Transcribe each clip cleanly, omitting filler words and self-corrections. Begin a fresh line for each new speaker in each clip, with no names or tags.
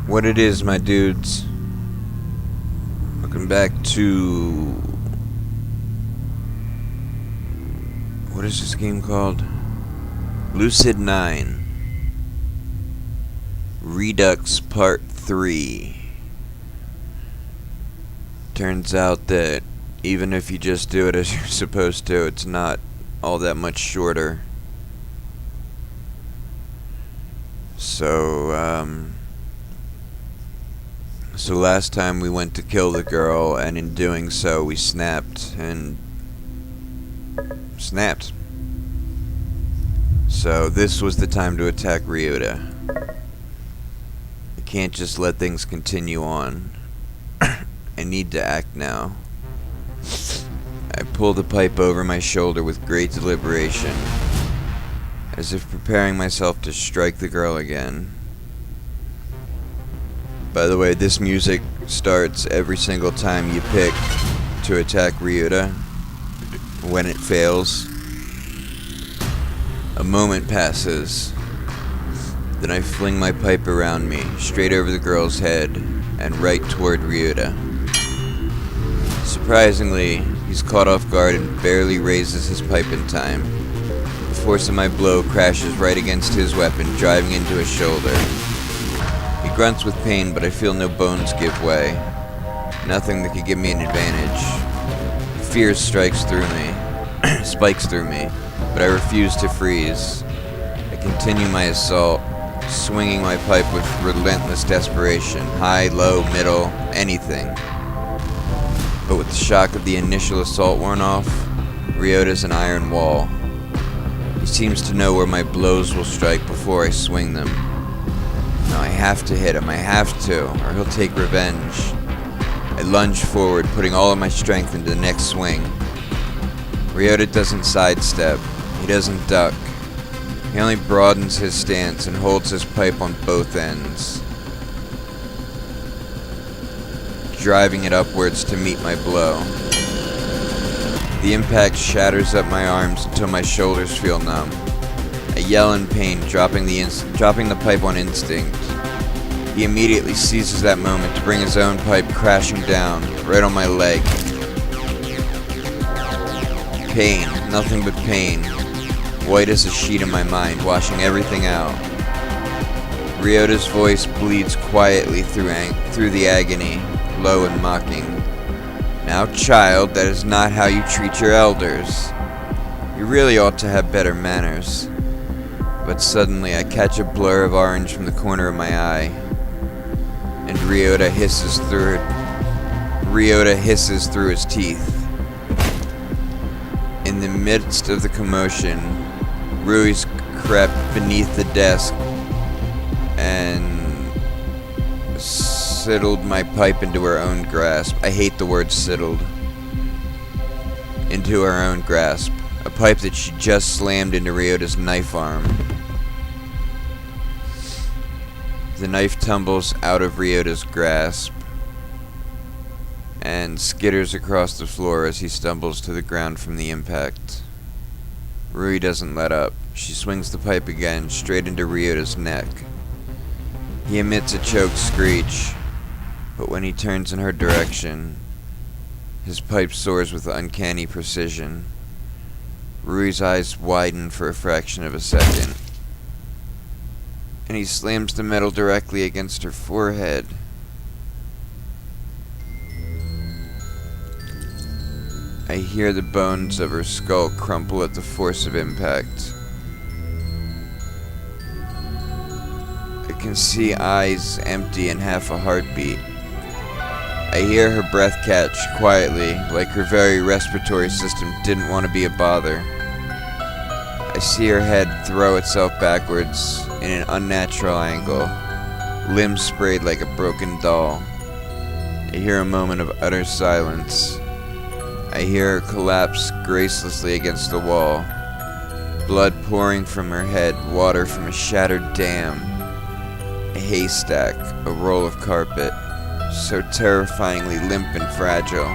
What it is, my dudes. Welcome back to... What is this game called? Lucid9. Redux Part 3. Turns out that even if you just do it as you're supposed to, it's not all that much shorter. So last time we went to kill the girl, and in doing so we snapped. So this was the time to attack Ryota. I can't just let things continue on. I need to act now. I pull the pipe over my shoulder with great deliberation, as if preparing myself to strike the girl again. By the way, this music starts every single time you pick to attack Ryota. When it fails, a moment passes. Then I fling my pipe around me, straight over the girl's head, and right toward Ryota. Surprisingly, he's caught off guard and barely raises his pipe in time. The force of my blow crashes right against his weapon, driving into his shoulder. He grunts with pain, but I feel no bones give way. Nothing that could give me an advantage. Fear spikes through me, but I refuse to freeze. I continue my assault, swinging my pipe with relentless desperation. High, low, middle, anything. But with the shock of the initial assault worn off, Ryota's an iron wall. He seems to know where my blows will strike before I swing them. No, I have to hit him, I have to, or he'll take revenge. I lunge forward, putting all of my strength into the next swing. Ryota doesn't sidestep, he doesn't duck. He only broadens his stance and holds his pipe on both ends, driving it upwards to meet my blow. The impact shatters up my arms until my shoulders feel numb. I yell in pain, dropping the pipe on instinct. He immediately seizes that moment to bring his own pipe crashing down, right on my leg. Pain, nothing but pain. White as a sheet in my mind, washing everything out. Ryota's voice bleeds quietly through the agony, low and mocking. Now, child, that is not how you treat your elders. You really ought to have better manners. But suddenly I catch a blur of orange from the corner of my eye, and Ryota hisses through his teeth. In the midst of the commotion, Rui's crept beneath the desk and sidled my pipe into her own grasp. I hate the word sidled. Into her own grasp. A pipe that she just slammed into Ryota's knife arm. The knife tumbles out of Ryota's grasp and skitters across the floor as he stumbles to the ground from the impact. Rui doesn't let up. She swings the pipe again, straight into Ryota's neck. He emits a choked screech, but when he turns in her direction, his pipe soars with uncanny precision. Rui's eyes widen for a fraction of a second, and he slams the metal directly against her forehead. I hear the bones of her skull crumple at the force of impact. I can see eyes empty and half a heartbeat. I hear her breath catch quietly, like her very respiratory system didn't want to be a bother. I see her head throw itself backwards in an unnatural angle, limbs sprayed like a broken doll. I hear a moment of utter silence. I hear her collapse gracelessly against the wall, blood pouring from her head, water from a shattered dam, a haystack, a roll of carpet, so terrifyingly limp and fragile.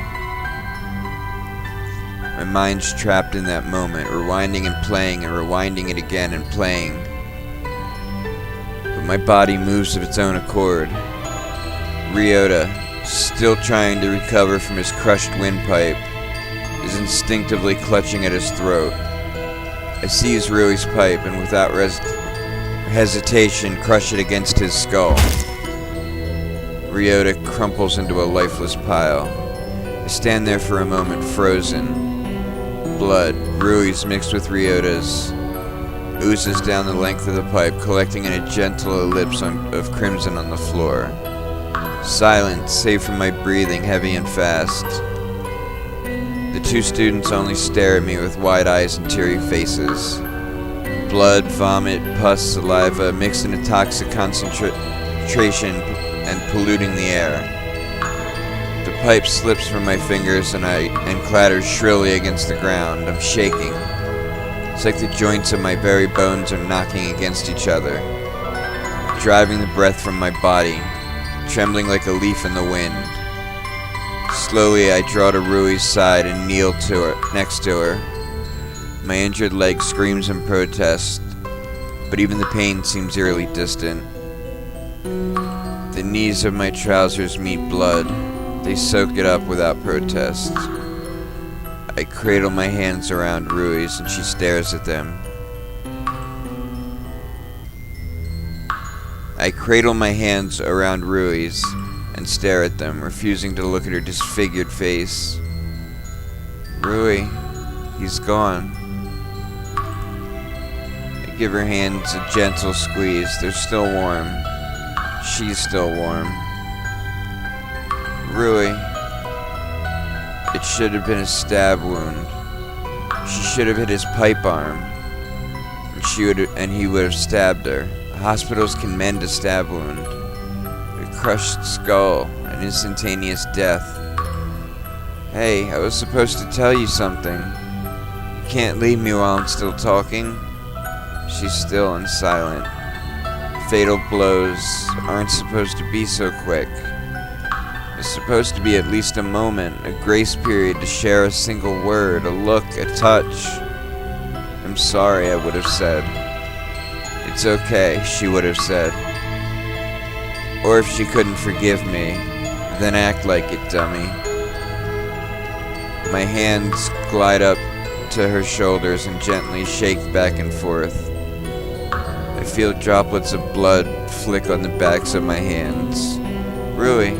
My mind's trapped in that moment, rewinding and playing and rewinding it again and playing. But my body moves of its own accord. Ryota, still trying to recover from his crushed windpipe, is instinctively clutching at his throat. I seize Rui's pipe and without hesitation crush it against his skull. Ryota crumples into a lifeless pile. I stand there for a moment, frozen. Blood, Rui's mixed with Ryota's, oozes down the length of the pipe, collecting in a gentle ellipse of crimson on the floor. Silence, save for my breathing, heavy and fast. The two students only stare at me with wide eyes and teary faces. Blood, vomit, pus, saliva, mixed in a toxic concentration and polluting the air. The pipe slips from my fingers and clatters shrilly against the ground. I'm shaking. It's like the joints of my very bones are knocking against each other, driving the breath from my body, trembling like a leaf in the wind. Slowly I draw to Rui's side and kneel next to her. My injured leg screams in protest, but even the pain seems eerily distant. The knees of my trousers meet blood. They soak it up without protest. I cradle my hands around Rui's and she stares at them. I cradle my hands around Rui's and stare at them, refusing to look at her disfigured face. Rui, he's gone. I give her hands a gentle squeeze. They're still warm. She's still warm. Rui, it should have been a stab wound. She should have hit his pipe arm, and he would have stabbed her. Hospitals can mend a stab wound. A crushed skull, an instantaneous death. Hey, I was supposed to tell you something. You can't leave me while I'm still talking. She's still and silent. Fatal blows aren't supposed to be so quick. It's supposed to be at least a moment, a grace period to share a single word, a look, a touch. I'm sorry, I would have said. It's okay, she would have said. Or if she couldn't forgive me, then act like it, dummy. My hands glide up to her shoulders and gently shake back and forth. I feel droplets of blood flick on the backs of my hands. Rui,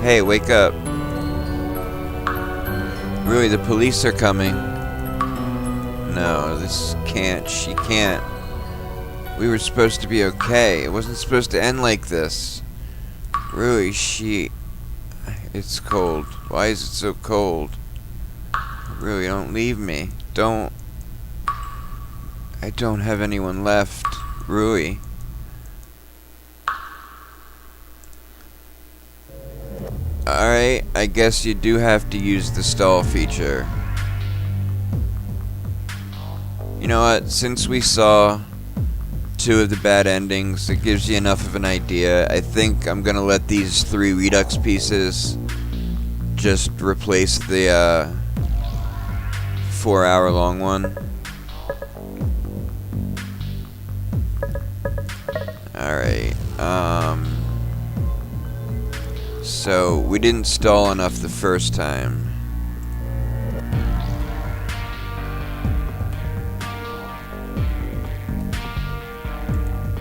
hey, wake up. Rui, the police are coming. No, she can't. We were supposed to be okay. It wasn't supposed to end like this. Rui, it's cold. Why is it so cold? Rui, don't leave me. I don't have anyone left. Rui. Alright, I guess you do have to use the stall feature. You know what? Since we saw 2 of the bad endings, it gives you enough of an idea. I think I'm gonna let these 3 redux pieces just replace the 4-hour-long one. Alright, so we didn't stall enough the first time.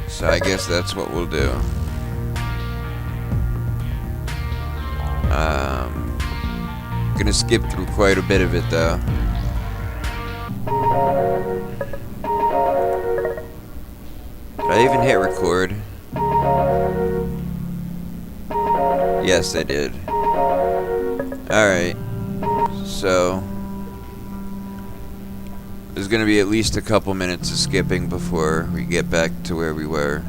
So I guess that's what we'll do. Gonna skip through quite a bit of it though. Did I even hit record? Yes, I did. Alright. So there's gonna be at least a couple minutes of skipping before we get back to where we were.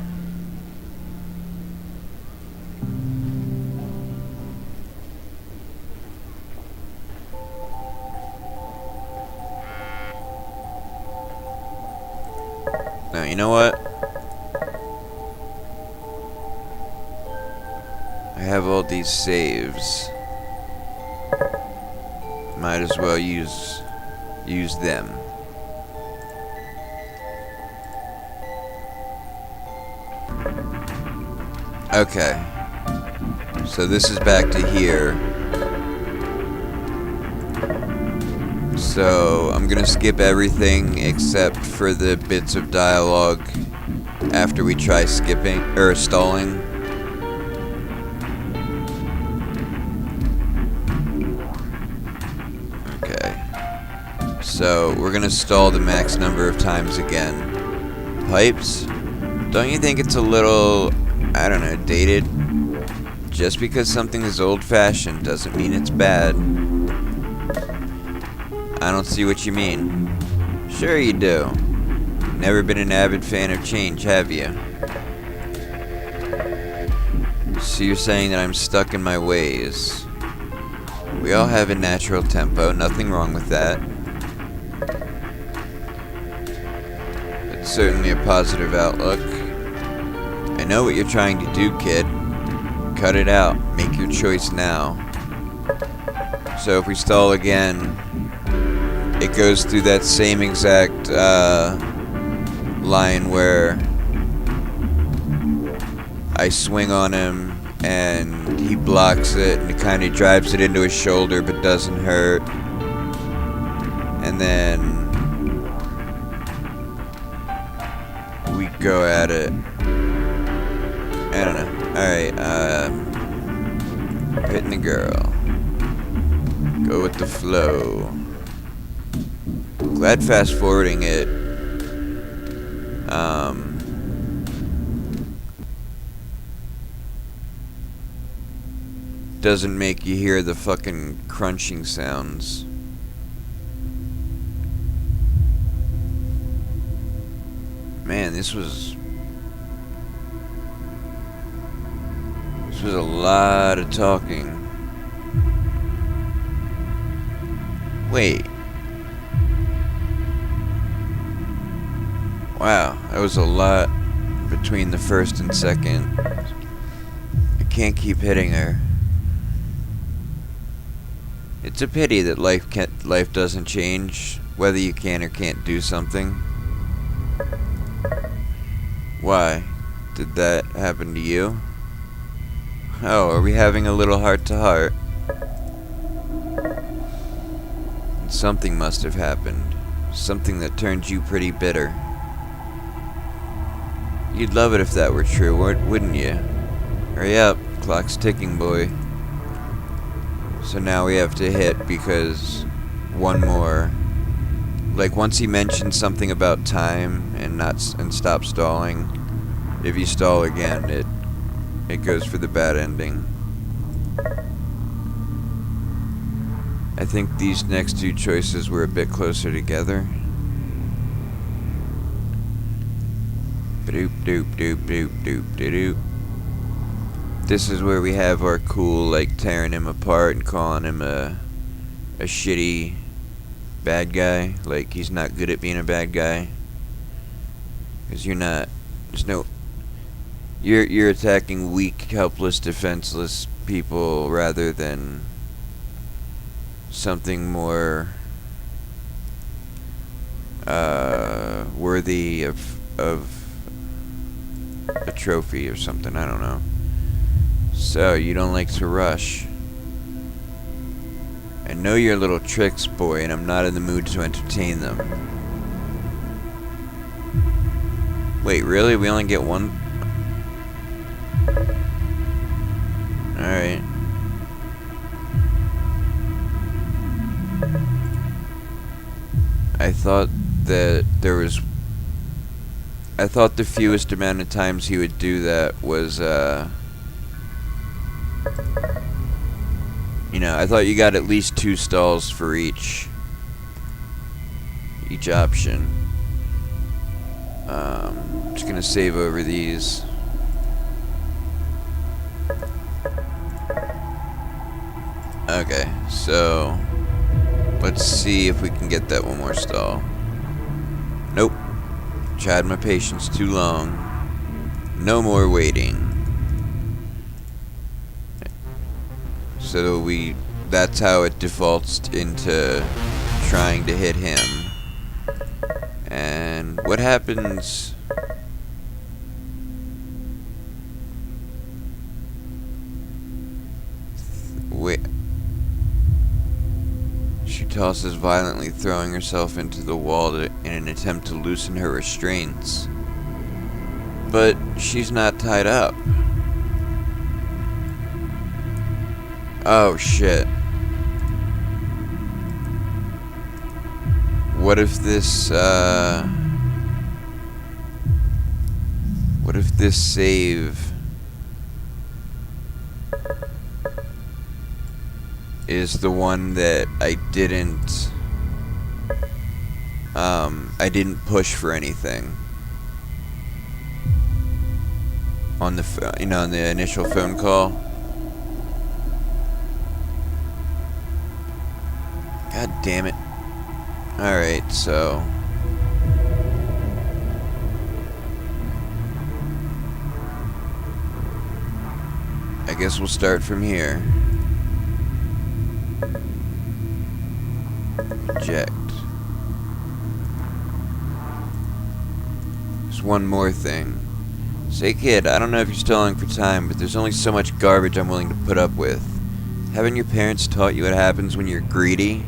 Now, you know what? I have all these saves. Might as well use them. Okay. So this is back to here. So I'm gonna skip everything except for the bits of dialogue after we try skipping or stalling. Okay. So we're gonna stall the max number of times again. Pipes? Don't you think it's a little, I don't know, dated? Just because something is old-fashioned doesn't mean it's bad. I don't see what you mean. Sure you do. Never been an avid fan of change, have you? So you're saying that I'm stuck in my ways. We all have a natural tempo, nothing wrong with that. It's certainly a positive outlook. I know what you're trying to do, kid. Cut it out. Make your choice now. So if we stall again, it goes through that same exact line where I swing on him and he blocks it and it kind of drives it into his shoulder but doesn't hurt. And then we go at it. I don't know. Alright, hitting the girl. Go with the flow. Glad fast forwarding it doesn't make you hear the fucking crunching sounds. Man, this was a lot of talking. Wait. Wow, that was a lot between the first and second. I can't keep hitting her. It's a pity that life doesn't change, whether you can or can't do something. Why? Did that happen to you? Oh, are we having a little heart-to-heart? Something must have happened. Something that turned you pretty bitter. You'd love it if that were true, wouldn't you? Hurry up, clock's ticking, boy. So now we have to hit because one more. Like once he mentioned something about time and stop stalling. If you stall again, it goes for the bad ending. I think these next two choices were a bit closer together. Doop doop doop doop doop doop. This is where we have our cool, like, tearing him apart and calling him a shitty bad guy. Like, he's not good at being a bad guy. Because you're not. There's no. You're attacking weak, helpless, defenseless people rather than something more worthy of a trophy or something. I don't know. So, you don't like to rush. I know your little tricks, boy, and I'm not in the mood to entertain them. Wait, really? We only get one? Alright. I thought that there was... I thought the fewest amount of times he would do that was, you know, I thought you got at least 2 stalls for each option. Just gonna save over these. Okay, so let's see if we can get that one more stall. Nope. Tried my patience too long. No more waiting. So that's how it defaults into trying to hit him. And what happens? tosses violently, throwing herself into the wall in an attempt to loosen her restraints. But she's not tied up. Oh shit. What if this save is the one that I didn't push for anything on the on the initial phone call. God damn it. Alright, so I guess we'll start from here. Eject. There's one more thing. Say kid, I don't know if you're stalling for time, but there's only so much garbage I'm willing to put up with. Haven't your parents taught you what happens when you're greedy?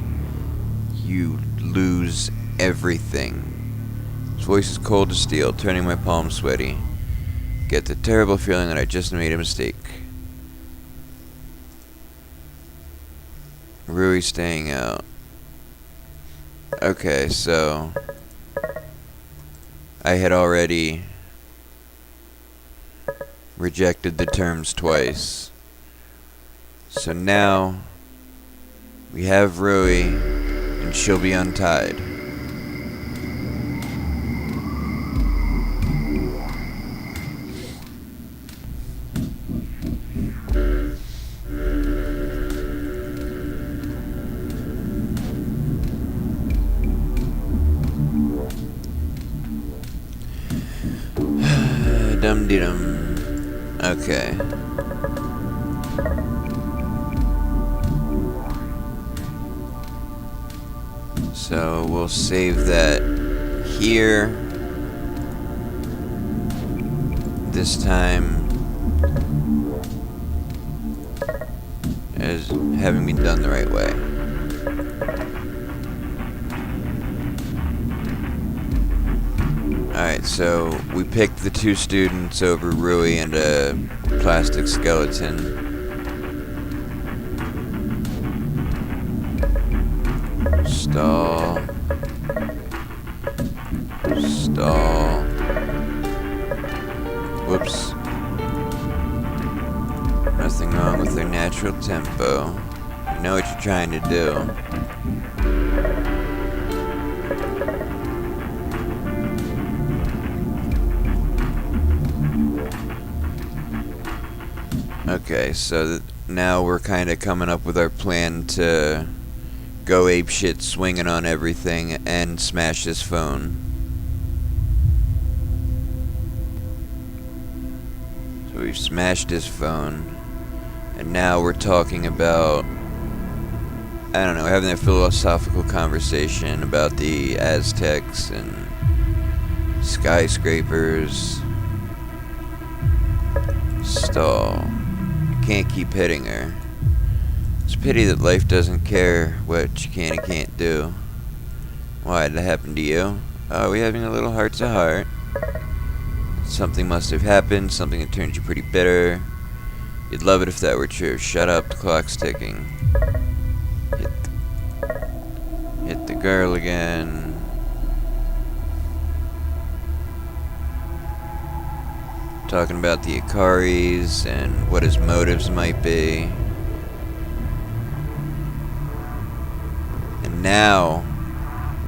You lose everything. His voice is cold as steel, turning my palms sweaty. Get the terrible feeling that I just made a mistake. Rui staying out. Okay, so I had already rejected the terms twice. So now we have Rui, and she'll be untied. Dum-de-dum. Okay. So we'll save that here. This time as having been done the right way. Alright, so we picked the two students over Rui and a plastic skeleton. Stall. Stall. Whoops. Nothing wrong with their natural tempo. You know what you're trying to do. Okay, so now we're kind of coming up with our plan to go apeshit swinging on everything and smash this phone. So we've smashed his phone, and now we're talking about, I don't know, having a philosophical conversation about the Aztecs and skyscrapers. Stall. Can't keep hitting her. It's a pity that life doesn't care what you can and can't do. Why, did that happen to you? Oh, we're having a little heart to heart. Something must have happened, something that turned you pretty bitter. You'd love it if that were true. Shut up, the clock's ticking. Hit the girl again. Talking about the Ikaris and what his motives might be. And now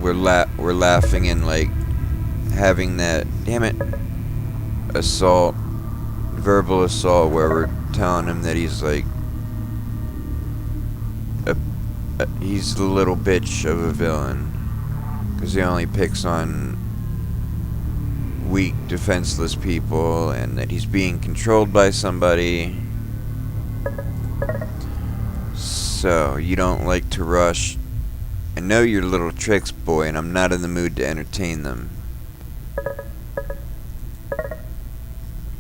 we're laughing and like having that, damn it, assault, verbal assault, where we're telling him that he's like he's the little bitch of a villain because he only picks on weak, defenseless people, and that he's being controlled by somebody. So, you don't like to rush. I know your little tricks, boy, and I'm not in the mood to entertain them.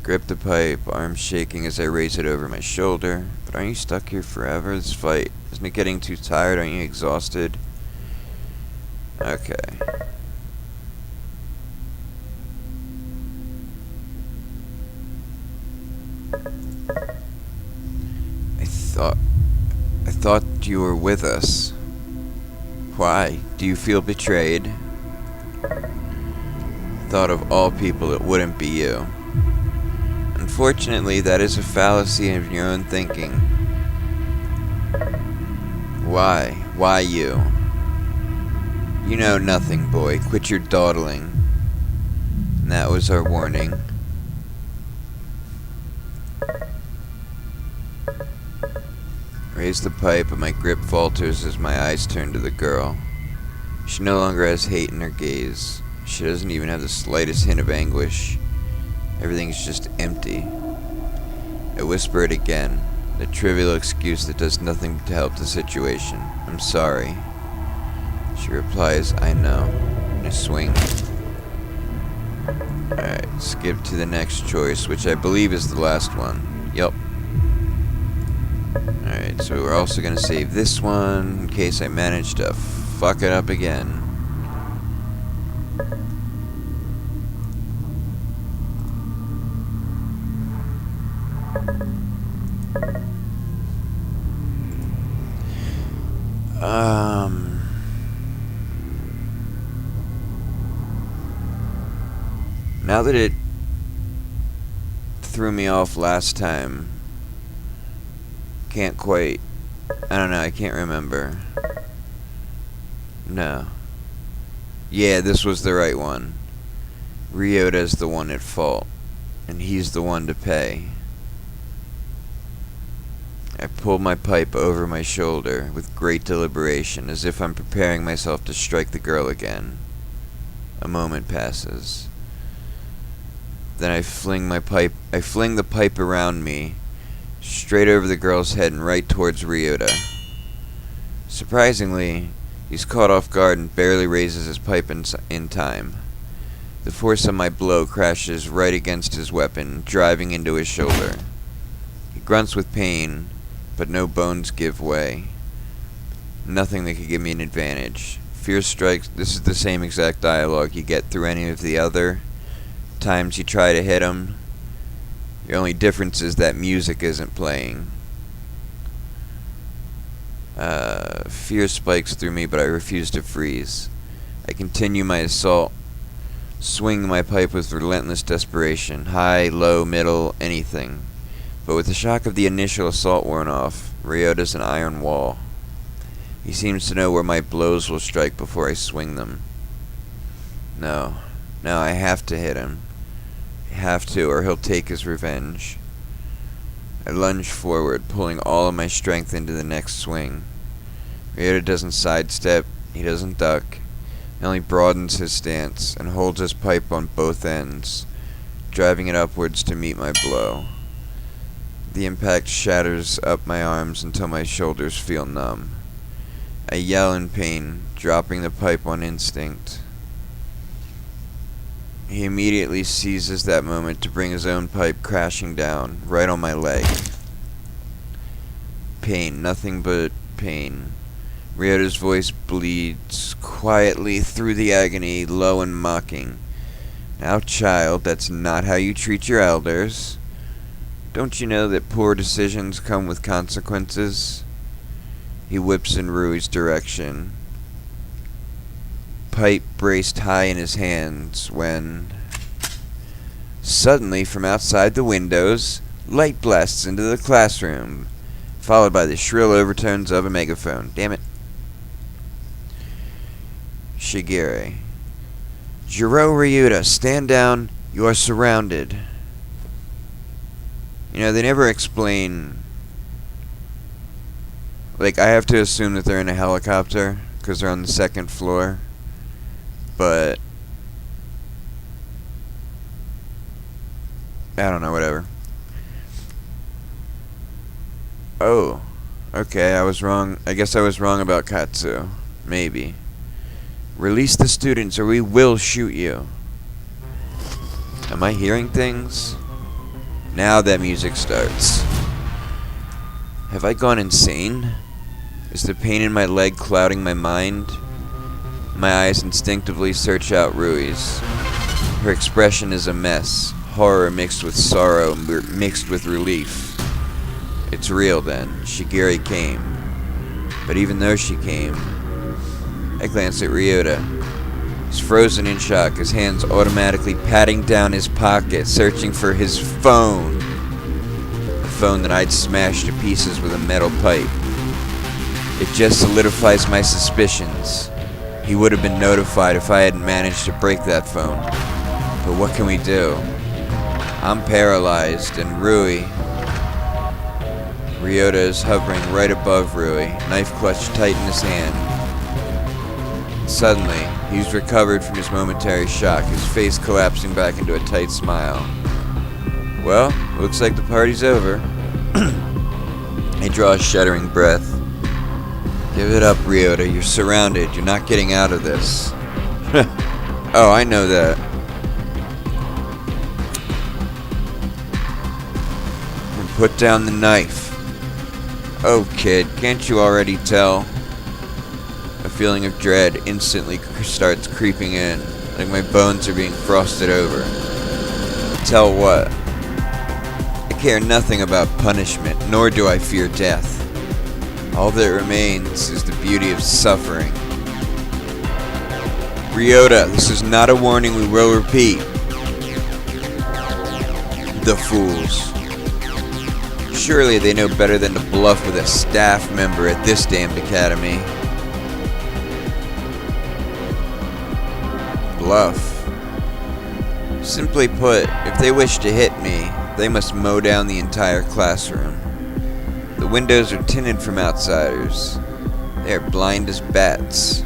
Grip the pipe, arms shaking as I raise it over my shoulder. But aren't you stuck here forever? This fight, isn't it getting too tired? Aren't you exhausted? Okay. I thought you were with us. Why? Do you feel betrayed? Thought of all people it wouldn't be you. Unfortunately, that is a fallacy of your own thinking. Why? Why you? You know nothing, boy. Quit your dawdling. And that was our warning. Raise the pipe, but my grip falters as my eyes turn to the girl. She no longer has hate in her gaze. She doesn't even have the slightest hint of anguish. Everything's just empty. I whisper it again, the trivial excuse that does nothing to help the situation. I'm sorry. She replies, I know. And I swing. Alright, skip to the next choice, which I believe is the last one. Yup. Alright, so we're also going to save this one in case I manage to fuck it up again. Now that it threw me off last time, can't quite, I don't know, I can't remember. No. Yeah, this was the right one. Ryota's the one at fault, and he's the one to pay. I pull my pipe over my shoulder with great deliberation, as if I'm preparing myself to strike the girl again. A moment passes. Then I fling the pipe around me, straight over the girl's head and right towards Ryota. Surprisingly, he's caught off guard and barely raises his pipe in time. The force of my blow crashes right against his weapon, driving into his shoulder. He grunts with pain, but no bones give way. Nothing that could give me an advantage. Fear strikes. This is the same exact dialogue you get through any of the other times you try to hit him. The only difference is that music isn't playing. Fear spikes through me, but I refuse to freeze. I continue my assault, swing my pipe with relentless desperation, high, low, middle, anything. But with the shock of the initial assault worn off, Ryota's an iron wall. He seems to know where my blows will strike before I swing them. No, I have to hit him. I have to, or he'll take his revenge. I lunge forward, pulling all of my strength into the next swing. Ryota doesn't sidestep, he doesn't duck. He only broadens his stance and holds his pipe on both ends, driving it upwards to meet my blow. The impact shatters up my arms until my shoulders feel numb. I yell in pain, dropping the pipe on instinct. He immediately seizes that moment to bring his own pipe crashing down, right on my leg. Pain, nothing but pain. Ryota's voice bleeds quietly through the agony, low and mocking. Now, child, that's not how you treat your elders. Don't you know that poor decisions come with consequences? He whips in Rui's direction, pipe braced high in his hands, when suddenly from outside the windows, light blasts into the classroom, followed by the shrill overtones of a megaphone. Damn it. Shigure. Jiro Ryuta, stand down. You are surrounded. You know, they never explain. Like, I have to assume that they're in a helicopter, because they're on the second floor. But I don't know, whatever. Oh, okay, I was wrong. I guess I was wrong about Katsu. Maybe. Release the students or we will shoot you. Am I hearing things? Now that music starts. Have I gone insane? Is the pain in my leg clouding my mind? My eyes instinctively search out Rui's. Her expression is a mess. Horror mixed with sorrow, mixed with relief. It's real then. Shigeri came. But even though she came, I glance at Ryota. He's frozen in shock, his hands automatically patting down his pocket, searching for his phone. A phone that I'd smashed to pieces with a metal pipe. It just solidifies my suspicions. He would have been notified if I hadn't managed to break that phone. But what can we do? I'm paralyzed, and Ryota is hovering right above Rui, knife clutched tight in his hand. Suddenly, he's recovered from his momentary shock, his face collapsing back into a tight smile. Well, looks like the party's over. I draw a shuddering breath. Give it up, Ryota. You're surrounded. You're not getting out of this. Oh, I know that. And put down the knife. Oh, kid, can't you already tell? A feeling of dread instantly starts creeping in, like my bones are being frosted over. Tell what? I care nothing about punishment, nor do I fear death. All that remains is the beauty of suffering. Ryota, this is not a warning we will repeat. The fools. Surely they know better than to bluff with a staff member at this damned academy. Bluff. Simply put, if they wish to hit me, they must mow down the entire classroom. The windows are tinted from outsiders. They are blind as bats.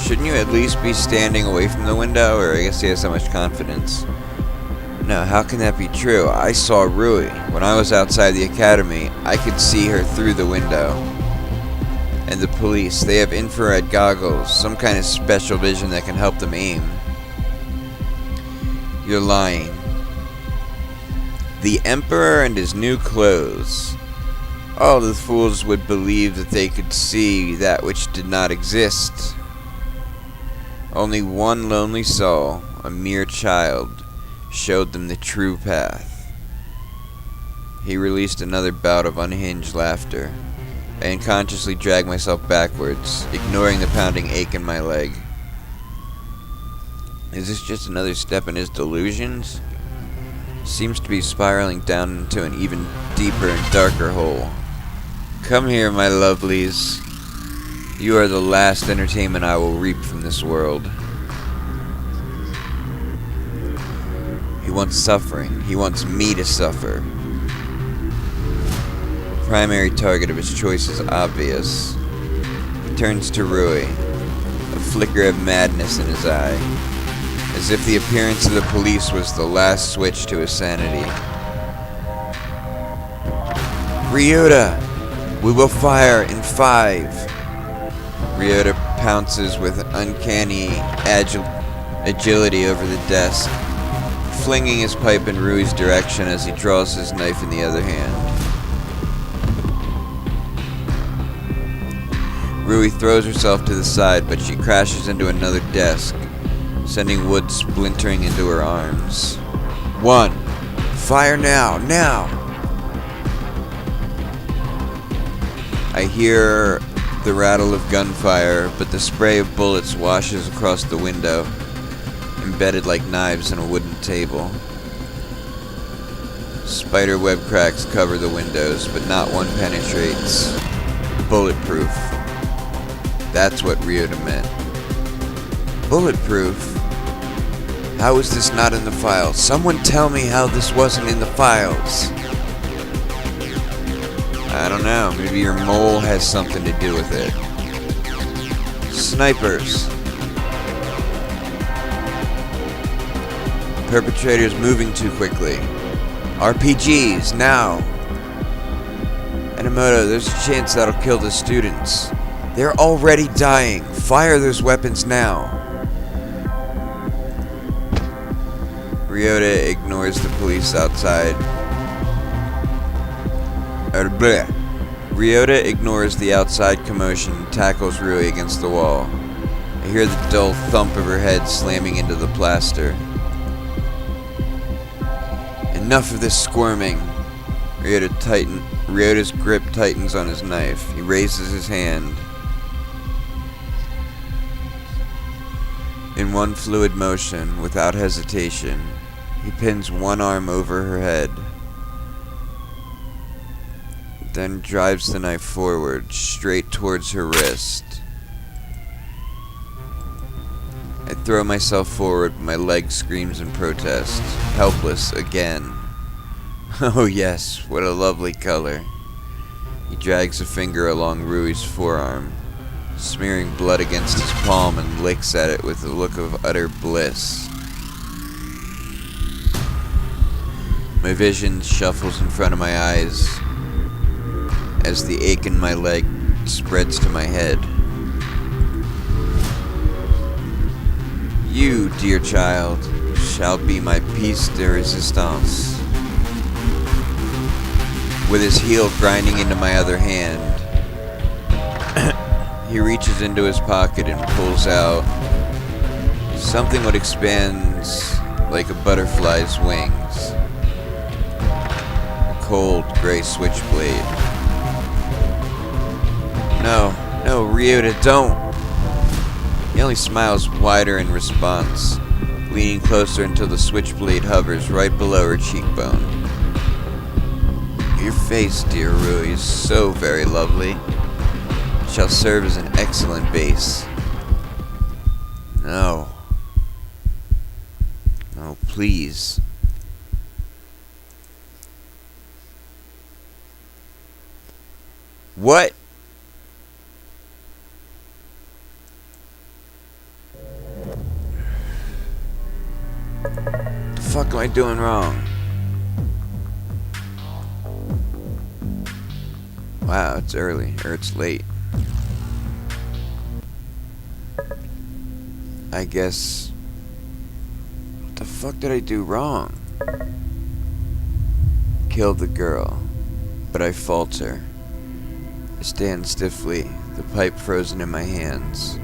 Shouldn't you at least be standing away from the window? Or I guess he has so much confidence. No, how can that be true? I saw Rui. When I was outside the academy, I could see her through the window. And the police, they have infrared goggles, some kind of special vision that can help them aim. You're lying. The Emperor and his new clothes. All the fools would believe that they could see that which did not exist. Only one lonely soul, a mere child, showed them the true path. He released another bout of unhinged laughter. I unconsciously dragged myself backwards, ignoring the pounding ache in my leg. Is this just another step in his delusions? Seems to be spiraling down into an even deeper and darker hole. Come here, my lovelies. You are the last entertainment I will reap from this world. He wants suffering. He wants me to suffer. The primary target of his choice is obvious. He turns to Rui, a flicker of madness in his eye, as if the appearance of the police was the last switch to his sanity. Ryota! We will fire in 5. Ryota pounces with uncanny agility over the desk, flinging his pipe in Rui's direction as he draws his knife in the other hand. Rui throws herself to the side, but she crashes into another desk, sending wood splintering into her arms. 1. Fire now! Now! I hear the rattle of gunfire, but the spray of bullets washes across the window, embedded like knives in a wooden table. Spiderweb cracks cover the windows, but not one penetrates. Bulletproof. That's what Ryota meant. Bulletproof? How is this not in the files? Someone tell me how this wasn't in the files. I don't know. Maybe your mole has something to do with it. Snipers. Perpetrators moving too quickly. RPGs, now. Enomoto, there's a chance that'll kill the students. They're already dying. Fire those weapons now. Ryota ignores the police outside. Ryota ignores the outside commotion and tackles Rui against the wall. I hear the dull thump of her head slamming into the plaster. Enough of this squirming. Ryota's grip tightens on his knife. He raises his hand. In one fluid motion, without hesitation, he pins one arm over her head, then drives the knife forward, straight towards her wrist. I throw myself forward, but my leg screams in protest, helpless again. Oh yes, what a lovely color. He drags a finger along Rui's forearm, smearing blood against his palm, and licks at it with a look of utter bliss. My vision shuffles in front of my eyes as the ache in my leg spreads to my head. You, dear child, shall be my piece de resistance. With his heel grinding into my other hand, he reaches into his pocket and pulls out something that expands like a butterfly's wings. A cold gray switchblade. No, Ryota, don't! He only smiles wider in response, leaning closer until the switchblade hovers right below her cheekbone. Your face, dear Rui, is so very lovely. It shall serve as an excellent base. No. No, please. What? The fuck am I doing wrong? Wow, it's early, or it's late. I guess... What the fuck did I do wrong? Killed the girl, but I falter. I stand stiffly, the pipe frozen in my hands.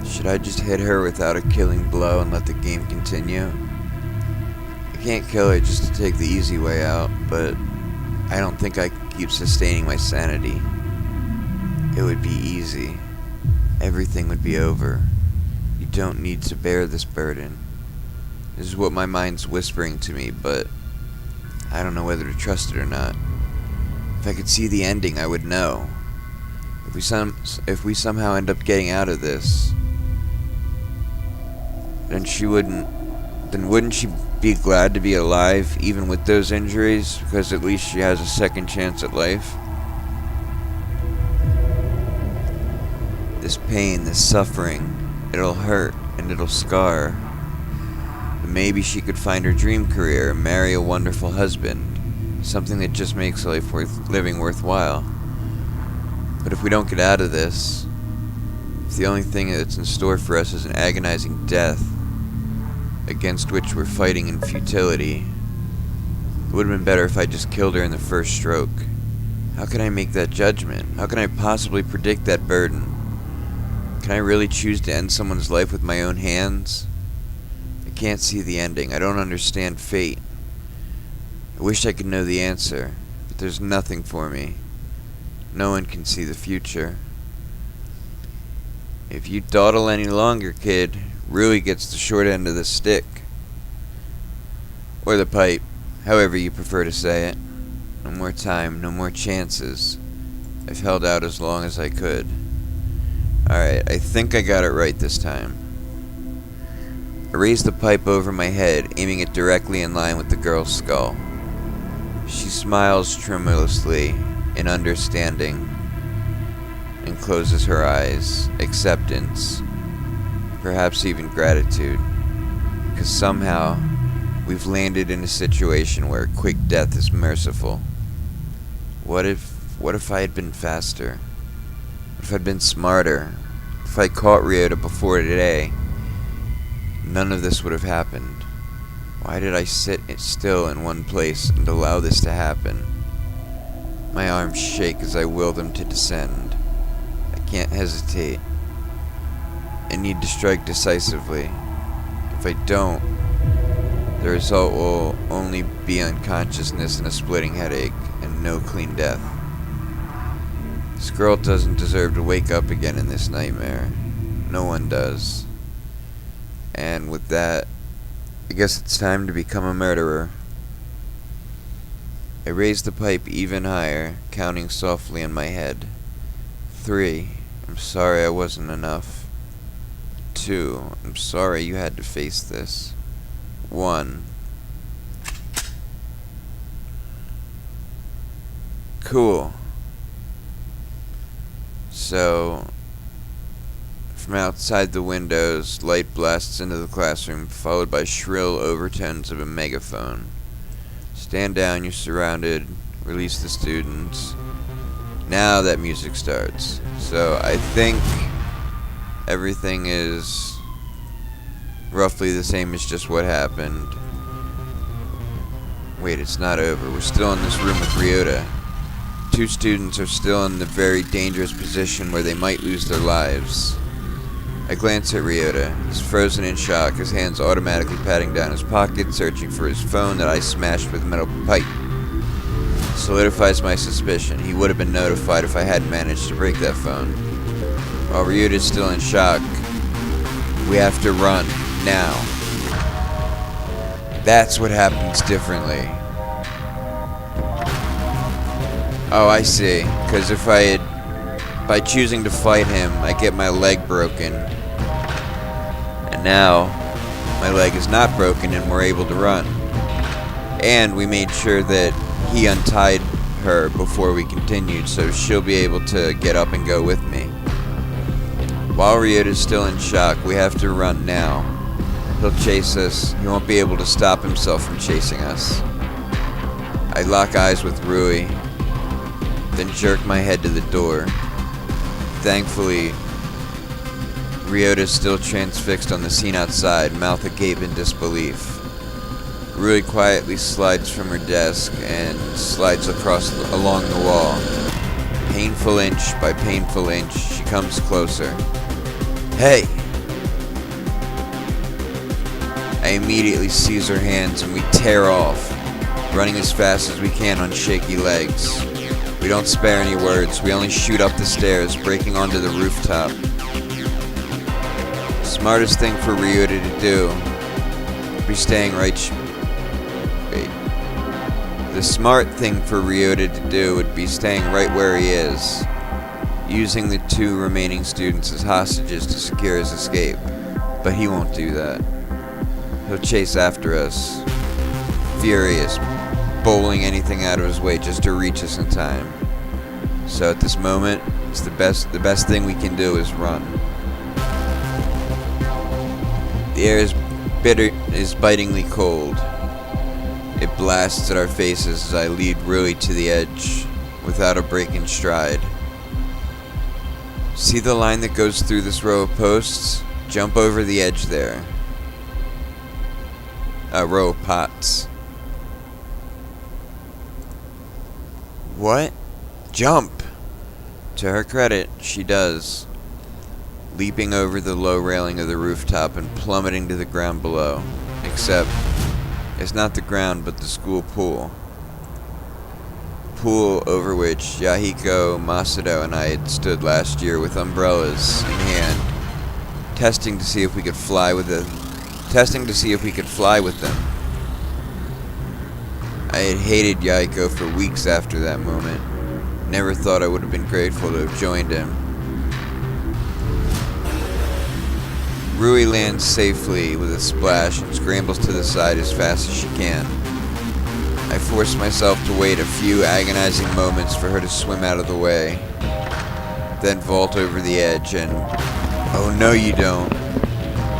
Should I just hit her without a killing blow and let the game continue? I can't kill her just to take the easy way out, but I don't think I could keep sustaining my sanity. It would be easy. Everything would be over. You don't need to bear this burden. This is what my mind's whispering to me, but I don't know whether to trust it or not. If I could see the ending, I would know. If we somehow end up getting out of this, then wouldn't she be glad to be alive, even with those injuries, because at least she has a second chance at life? This pain, this suffering, it'll hurt and it'll scar. But maybe she could find her dream career and marry a wonderful husband, something that just makes life worth living worthwhile. But if we don't get out of this, if the only thing that's in store for us is an agonizing death, against which we're fighting in futility, it would have been better if I just killed her in the first stroke. How can I make that judgment? How can I possibly predict that burden? Can I really choose to end someone's life with my own hands? I can't see the ending. I don't understand fate. I wish I could know the answer, but there's nothing for me. No one can see the future. If you dawdle any longer, kid, Rui gets the short end of the stick. Or the pipe, however you prefer to say it. No more time, no more chances. I've held out as long as I could. Alright, I think I got it right this time. I raise the pipe over my head, aiming it directly in line with the girl's skull. She smiles tremulously in understanding and closes her eyes. Acceptance. Perhaps even gratitude. Because somehow we've landed in a situation where quick death is merciful. What if I had been faster? What if I'd been smarter? If I caught Ryota before today, none of this would have happened. Why did I sit still in one place and allow this to happen? My arms shake as I will them to descend. I can't hesitate. I need to strike decisively. If I don't, the result will only be unconsciousness and a splitting headache, and no clean death. This girl doesn't deserve to wake up again in this nightmare. No one does. And with that, I guess it's time to become a murderer. I raised the pipe even higher, counting softly in my head. 3. I'm sorry I wasn't enough. 2. I'm sorry you had to face this. 1. Cool. So, from outside the windows, light blasts into the classroom, followed by shrill overtones of a megaphone. Stand down, you're surrounded. Release the students. Now that music starts. So I think everything is roughly the same as just what happened. Wait, it's not over. We're still in this room with Ryota. 2 students are still in the very dangerous position where they might lose their lives. I glance at Ryota. He's frozen in shock, his hands automatically patting down his pocket, searching for his phone that I smashed with a metal pipe. Solidifies my suspicion. He would have been notified if I hadn't managed to break that phone. While Ryota is still in shock, we have to run, now. That's what happens differently. Oh, I see. Because if by choosing to fight him, I get my leg broken. And now, my leg is not broken and we're able to run. And we made sure that he untied her before we continued, so she'll be able to get up and go with me. While Ryota is still in shock, we have to run now. He'll chase us. He won't be able to stop himself from chasing us. I lock eyes with Rui, then jerk my head to the door. Thankfully, Ryota is still transfixed on the scene outside, mouth agape in disbelief. Rui quietly slides from her desk and slides along the wall. Painful inch by painful inch, she comes closer. Hey! I immediately seize her hands and we tear off, running as fast as we can on shaky legs. We don't spare any words, we only shoot up the stairs, breaking onto the rooftop. Smartest thing for Ryota to do would be staying right... The smart thing for Ryota to do would be staying right where he is, using the 2 remaining students as hostages to secure his escape. But he won't do that. He'll chase after us, furious, bowling anything out of his way just to reach us in time. So at this moment, it's the best thing we can do is run. The air is bitingly cold. It blasts at our faces as I lead Rui to the edge without a break in stride. See the line that goes through this row of posts? Jump over the edge there. A row of pots. What? Jump! To her credit, she does, leaping over the low railing of the rooftop and plummeting to the ground below. Except, it's not the ground but the school pool. Pool over which Yahiko, Masato, and I had stood last year with umbrellas in hand, testing to see if we could fly with them. I had hated Yahiko for weeks after that moment. Never thought I would have been grateful to have joined him. Rui lands safely with a splash and scrambles to the side as fast as she can. I force myself to wait a few agonizing moments for her to swim out of the way, then vault over the edge and... Oh no you don't.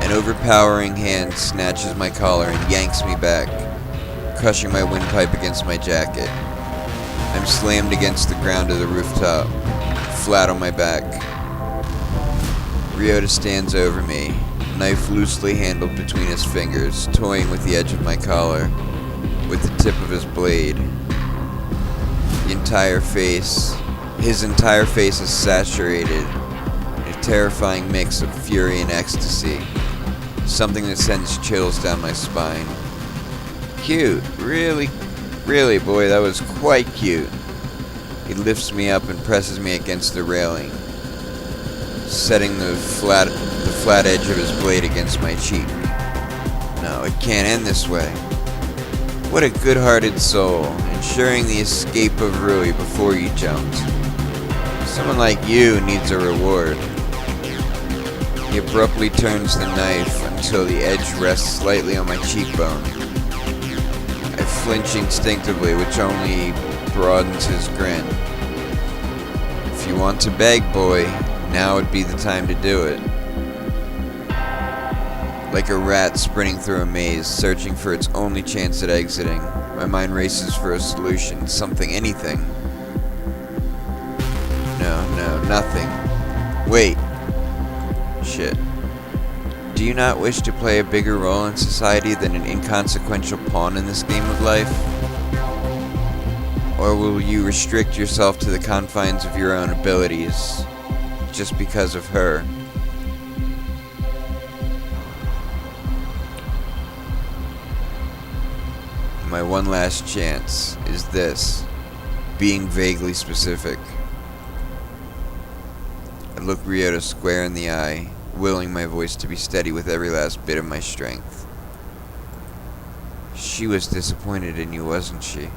An overpowering hand snatches my collar and yanks me back, crushing my windpipe against my jacket. I'm slammed against the ground of the rooftop, flat on my back. Ryota stands over me, knife loosely handled between his fingers, toying with the edge of my collar, with the tip of his blade. His entire face is saturated in a terrifying mix of fury and ecstasy. Something that sends chills down my spine. Cute. Really, boy, that was quite cute. He lifts me up and presses me against the railing, setting the flat edge of his blade against my cheek. No, it can't end this way. What a good-hearted soul, ensuring the escape of Rui before you jumped. Someone like you needs a reward. He abruptly turns the knife until the edge rests slightly on my cheekbone. I flinch instinctively, which only broadens his grin. If you want to beg, boy, now would be the time to do it. Like a rat sprinting through a maze, searching for its only chance at exiting, my mind races for a solution, something, anything. No, nothing. Wait. Shit. Do you not wish to play a bigger role in society than an inconsequential pawn in this game of life? Or will you restrict yourself to the confines of your own abilities, just because of her? My one last chance is this, being vaguely specific. I look Ryota square in the eye, willing my voice to be steady with every last bit of my strength. She was disappointed in you, wasn't she?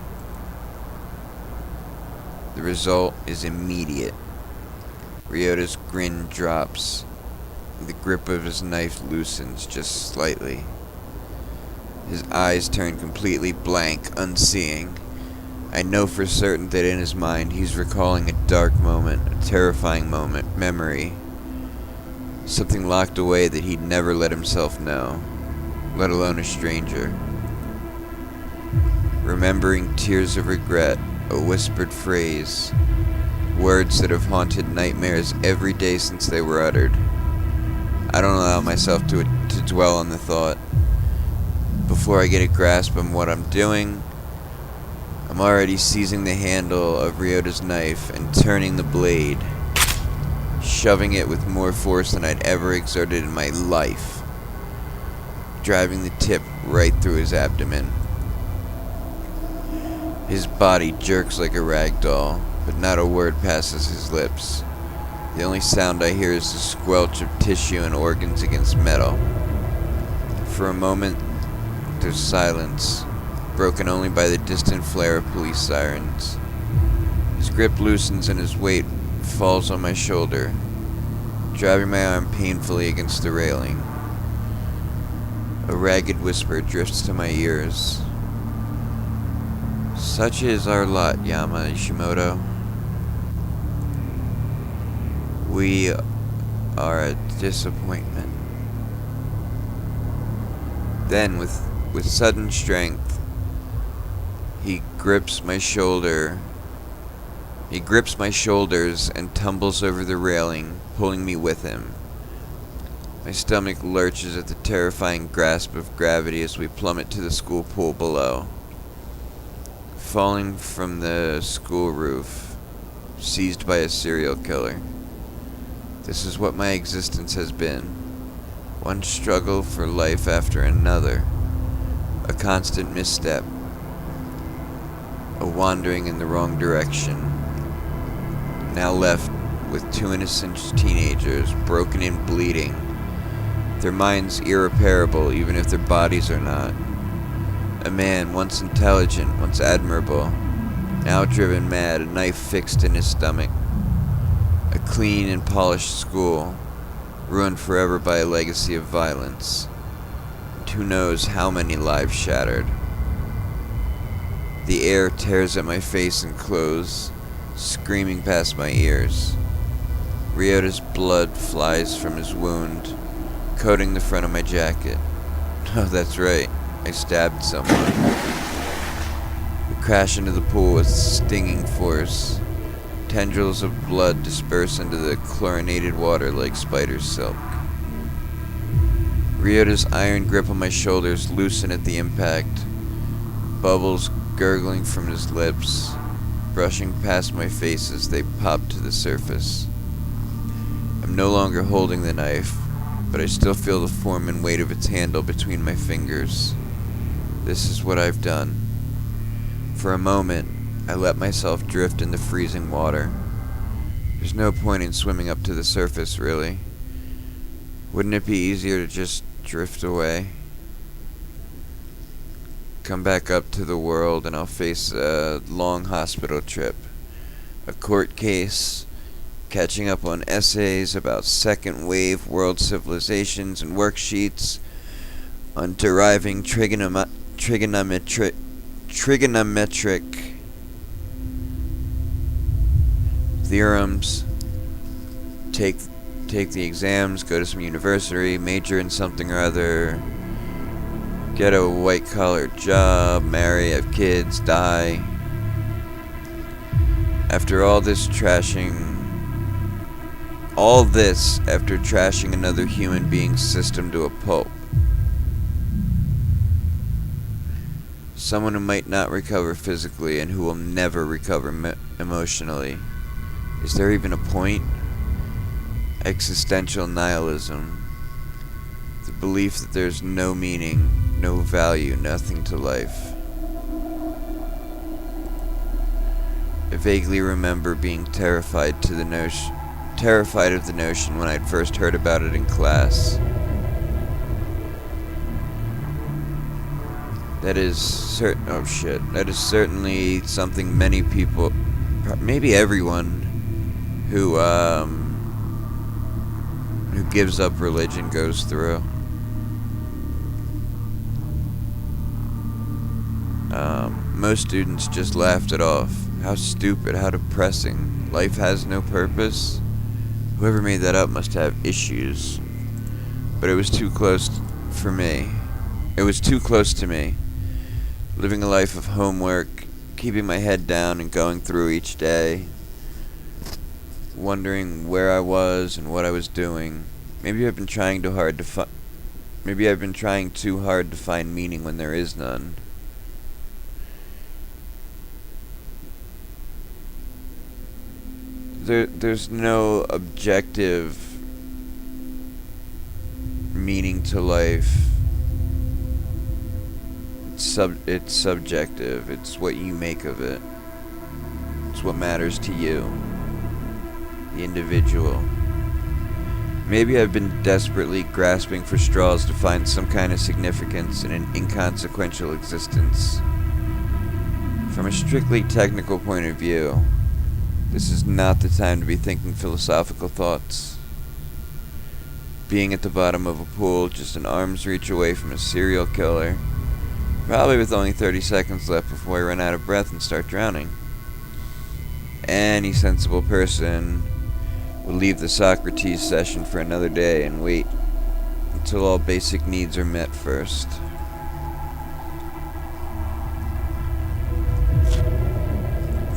The result is immediate. Ryota's grin drops. The grip of his knife loosens just slightly. His eyes turn completely blank, unseeing. I know for certain that in his mind he's recalling a dark moment, a terrifying moment, memory. Something locked away that he'd never let himself know, let alone a stranger. Remembering tears of regret, a whispered phrase, words that have haunted nightmares every day since they were uttered. I don't allow myself to dwell on the thought. Before I get a grasp on what I'm doing, I'm already seizing the handle of Ryota's knife and turning the blade, shoving it with more force than I'd ever exerted in my life, driving the tip right through his abdomen. His body jerks like a rag doll, but not a word passes his lips. The only sound I hear is the squelch of tissue and organs against metal. For a moment, there's silence, broken only by the distant flare of police sirens. His grip loosens and his weight falls on my shoulder, driving my arm painfully against the railing. A ragged whisper drifts to my ears. Such is our lot, Yama Ishimoto. We are a disappointment. Then, with sudden strength, he grips my shoulders and tumbles over the railing, pulling me with him. My stomach lurches at the terrifying grasp of gravity as we plummet to the school pool below. Falling from the school roof, seized by a serial killer. This is what my existence has been. One struggle for life after another. A constant misstep. A wandering in the wrong direction. Now left with two innocent teenagers, broken and bleeding. Their minds irreparable, even if their bodies are not. A man, once intelligent, once admirable, now driven mad, a knife fixed in his stomach. A clean and polished school, ruined forever by a legacy of violence. And who knows how many lives shattered. The air tears at my face and clothes, screaming past my ears. Ryota's blood flies from his wound, coating the front of my jacket. Oh, that's right. I stabbed someone. We crash into the pool with stinging force. Tendrils of blood disperse into the chlorinated water like spider's silk. Ryota's iron grip on my shoulders loosen at the impact, bubbles gurgling from his lips, brushing past my face as they pop to the surface. I'm I'm no longer holding the knife, but I still feel the form and weight of its handle between my fingers. This is what I've done. For a moment, I let myself drift in the freezing water. There's no point in swimming up to the surface, really. Wouldn't it be easier to just drift away? Come back up to the world and I'll face a long hospital trip, a court case, catching up on essays about second wave world civilizations and worksheets on deriving trigonometric theorems, take the exams, go to some university, major in something or other, get a white-collar job, marry, have kids, die. After all this after trashing another human being's system to a pulp. Someone who might not recover physically and who will never recover emotionally. Is there even a point? Existential nihilism. The belief that there's no meaning, no value, nothing to life. I vaguely remember being terrified of the notion when I'd first heard about it in class. That is certainly something many people, maybe everyone who gives up religion goes through. Most students just laughed it off. How stupid, how depressing. Life has no purpose. Whoever made that up must have issues. But it was too close for me. It was too close to me. Living a life of homework, keeping my head down and going through each day. Wondering where I was and what I was doing. Maybe I've been trying too hard to find meaning when there is none. There's no objective meaning to life. It's subjective. It's what you make of it. It's what matters to you, the individual. Maybe I've been desperately grasping for straws to find some kind of significance in an inconsequential existence. From a strictly technical point of view, this is not the time to be thinking philosophical thoughts. Being at the bottom of a pool just an arm's reach away from a serial killer, probably with only 30 seconds left before I run out of breath and start drowning. Any sensible person will leave the Socrates session for another day and wait until all basic needs are met first.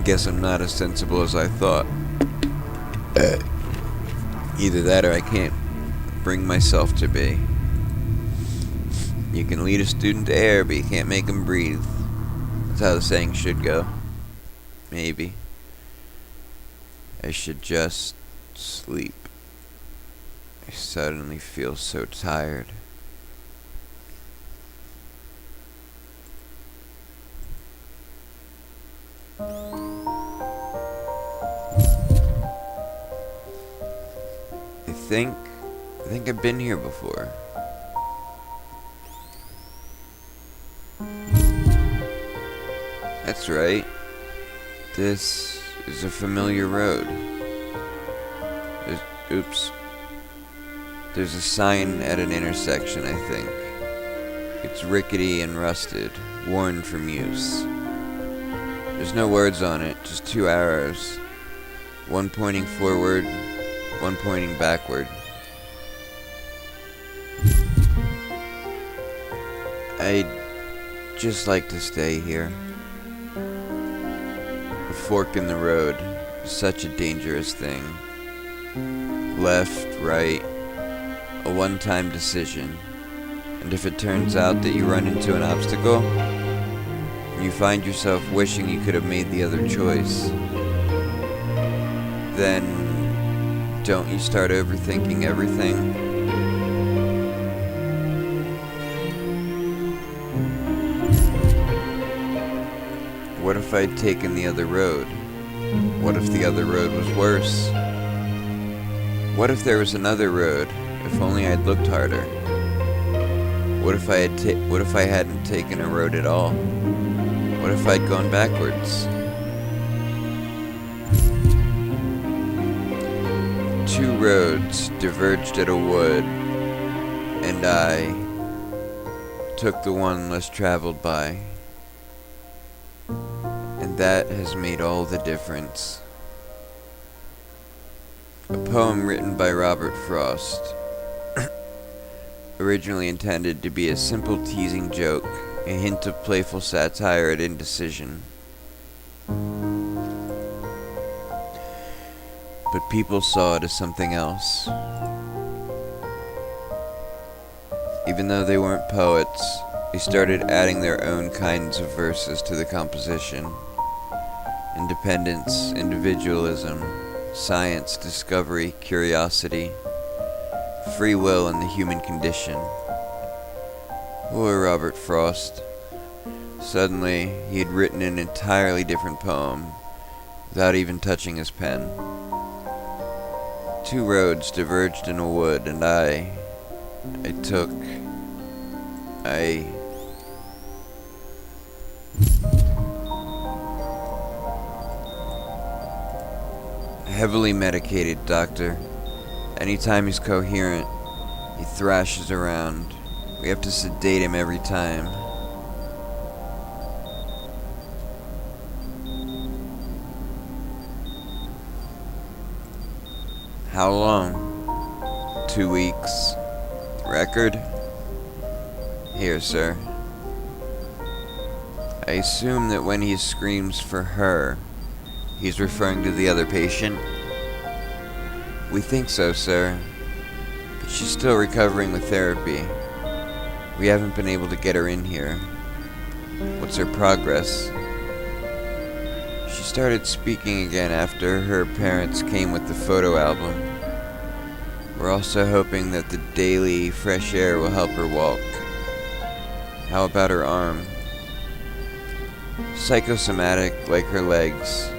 Guess I'm not as sensible as I thought. Either that or I can't bring myself to be. You can lead a student to air, but you can't make him breathe. That's how the saying should go. Maybe. I should just sleep. I suddenly feel so tired. I think I've been here before. That's right. This is a familiar road. There's a sign at an intersection, I think. It's rickety and rusted, worn from use. There's no words on it, just two arrows. One pointing forward, one pointing backward. I'd just like to stay here. A fork in the road is such a dangerous thing. Left, right, a one-time decision. And if it turns out that you run into an obstacle, you find yourself wishing you could have made the other choice, then don't you start overthinking everything? What if I'd taken the other road? What if the other road was worse? What if there was another road, if only I'd looked harder? What if I hadn't taken a road at all? What if I'd gone backwards? Two roads diverged at a wood, and I took the one less traveled by. And that has made all the difference. A poem written by Robert Frost. Originally intended to be a simple teasing joke, a hint of playful satire at indecision. But people saw it as something else. Even though they weren't poets, they started adding their own kinds of verses to the composition. Independence, individualism, science, discovery, curiosity, free will, and the human condition. Poor Robert Frost. Suddenly, he had written an entirely different poem, without even touching his pen. Two roads diverged in a wood, and I heavily medicated doctor. Anytime he's coherent, he thrashes around. We have to sedate him every time. How long? 2 weeks. Record? Here, sir. I assume that when he screams for her, he's referring to the other patient? We think so, sir. But she's still recovering with therapy. We haven't been able to get her in here. What's her progress? She started speaking again after her parents came with the photo album. We're also hoping that the daily fresh air will help her walk. How about her arm? Psychosomatic, like her legs.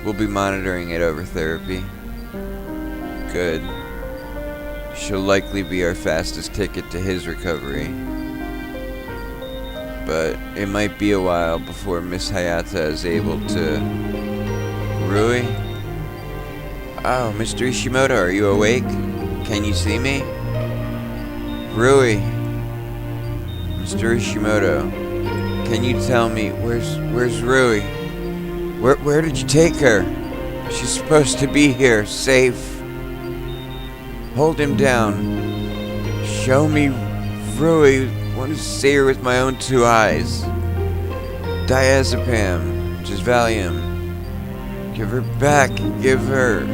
We'll be monitoring it over therapy. Good. She'll likely be our fastest ticket to his recovery. But it might be a while before Miss Hayata is able to... Rui? Oh, Mr. Ishimoto, are you awake? Can you see me? Rui. Mr. Ishimoto, can you tell me, where's Rui? Where did you take her? She's supposed to be here, safe. Hold him down. Show me Rui. I want to see her with my own two eyes. Diazepam, which is Valium. Give her back. Give her.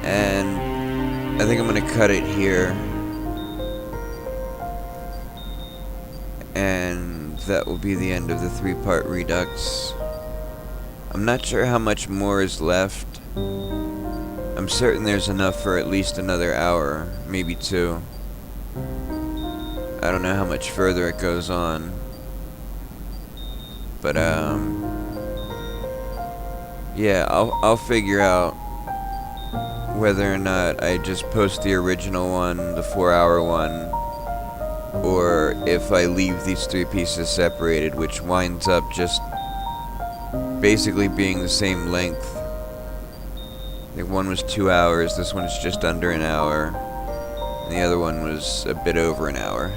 And I think I'm going to cut it here. And that will be the end of the 3-part Redux. I'm not sure how much more is left. I'm certain there's enough for at least another hour, maybe 2. I don't know how much further it goes on. But, yeah, I'll figure out whether or not I just post the original one, the 4-hour one, or if I leave these 3 pieces separated, which winds up just basically being the same length. I think one was 2 hours, this one is just under an hour, and the other one was a bit over an hour.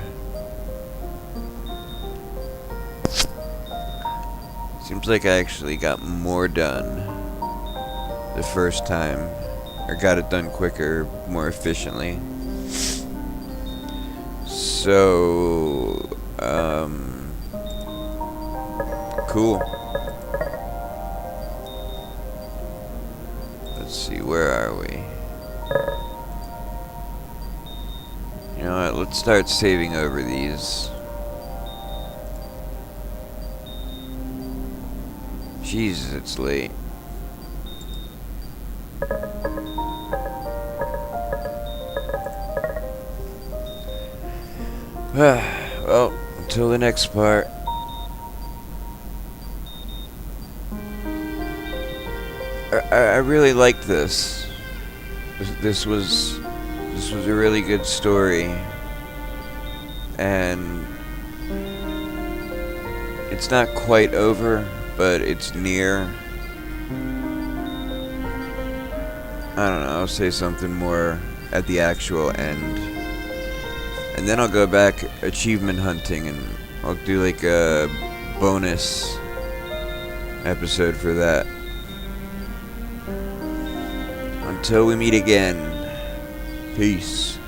Seems like I actually got more done the first time, or got it done quicker, more efficiently. So, cool. Let's see, where are we? You know what, let's start saving over these. Jesus, it's late. Well, until the next part. I really liked this. This was a really good story, and it's not quite over, but it's near. I don't know, I'll say something more at the actual end. And then I'll go back achievement hunting, and I'll do like a bonus episode for that. Until we meet again, peace.